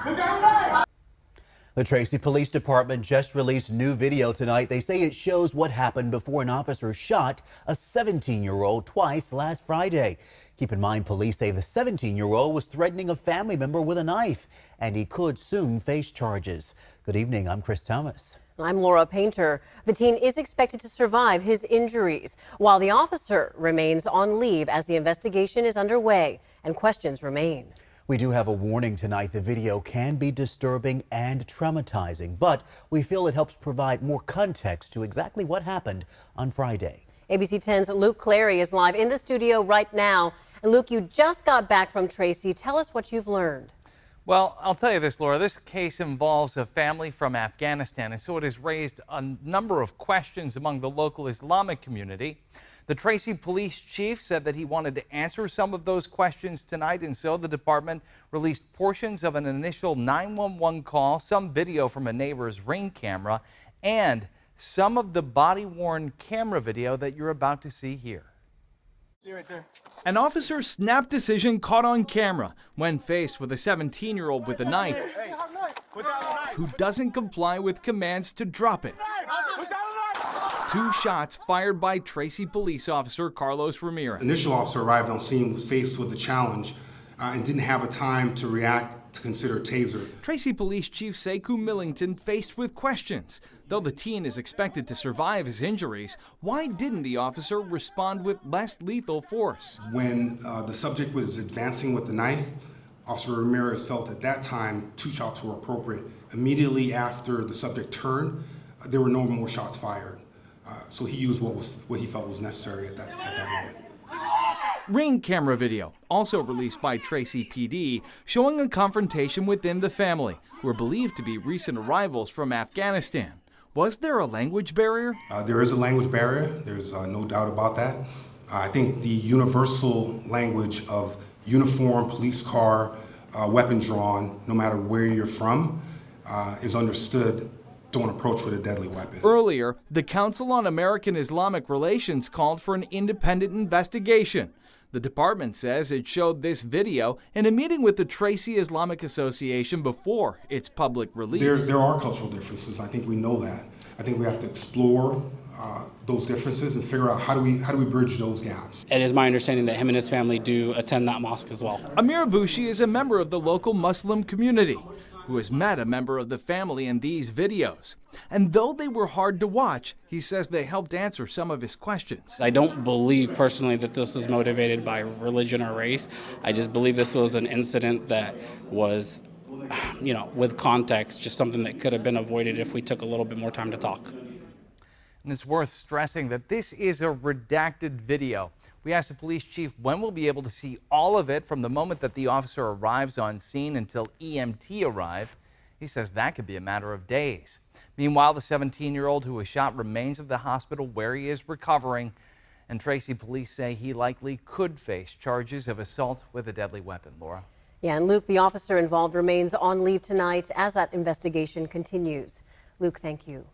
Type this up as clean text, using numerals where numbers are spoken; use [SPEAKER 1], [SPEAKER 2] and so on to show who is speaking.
[SPEAKER 1] The Tracy Police Department just released new video tonight. They say it shows what happened before an officer shot a 17-year-old twice last Friday. Keep in mind, police say the 17-year-old was threatening a family member with a knife, and he could soon face charges. Good evening, I'm Chris Thomas.
[SPEAKER 2] I'm Laura Painter. The teen is expected to survive his injuries, while the officer remains on leave as the investigation is underway and questions remain.
[SPEAKER 1] We do have a warning tonight. The video can be disturbing and traumatizing, but we feel it helps provide more context to exactly what happened on Friday.
[SPEAKER 2] ABC 10's Luke Clary is live in the studio right now. And Luke, you just got back from Tracy. Tell us what you've learned.
[SPEAKER 3] Well, I'll tell you this, Laura. This case involves a family from Afghanistan, and so it has raised a number of questions among the local Islamic community. The Tracy Police Chief said that he wanted to answer some of those questions tonight, and so the department released portions of an initial 911 call, some video from a neighbor's Ring camera, and some of the body-worn camera video that you're about to see here.
[SPEAKER 4] Right there.
[SPEAKER 5] An officer's snap decision caught on camera when faced with a 17-year-old with a knife who doesn't comply with commands to drop it. 2 shots fired by Tracy Police Officer Carlos Ramirez.
[SPEAKER 4] Initial officer arrived on scene, was faced with the challenge and didn't have a time to react to consider a taser.
[SPEAKER 5] Tracy Police Chief Sekou Millington faced with questions. Though the teen is expected to survive his injuries, why didn't the officer respond with less lethal force?
[SPEAKER 4] When the subject was advancing with the knife, Officer Ramirez felt at that time 2 shots were appropriate. Immediately after the subject turned, there were no more shots fired. So he used what he felt was necessary at that moment.
[SPEAKER 5] Ring camera video, also released by Tracy PD, showing a confrontation within the family, who are believed to be recent arrivals from Afghanistan. Was there a language barrier?
[SPEAKER 4] There is a language barrier. There's no doubt about that. I think the universal language of uniform, police car, weapon drawn, no matter where you're from, is understood. Don't approach with a deadly weapon.
[SPEAKER 5] Earlier, the Council on American Islamic Relations called for an independent investigation. The department says it showed this video in a meeting with the Tracy Islamic Association before its public release.
[SPEAKER 4] There are cultural differences. I think we know that. I think we have to explore those differences and figure out how do we bridge those gaps.
[SPEAKER 6] It is my understanding that him and his family do attend that mosque as well.
[SPEAKER 5] Amir Abushi is a member of the local Muslim community who has met a member of the family in these videos. And though they were hard to watch, he says they helped answer some of his questions.
[SPEAKER 6] I don't believe personally that this was motivated by religion or race. I just believe this was an incident that was, with context, just something that could have been avoided if we took a little bit more time to talk.
[SPEAKER 3] And it's worth stressing that this is a redacted video. We asked the police chief when we'll be able to see all of it from the moment that the officer arrives on scene until EMT arrive. He says that could be a matter of days. Meanwhile, the 17-year-old who was shot remains at the hospital where he is recovering. And Tracy police say he likely could face charges of assault with a deadly weapon. Laura?
[SPEAKER 2] Yeah, and Luke, the officer involved, remains on leave tonight as that investigation continues. Luke, thank you.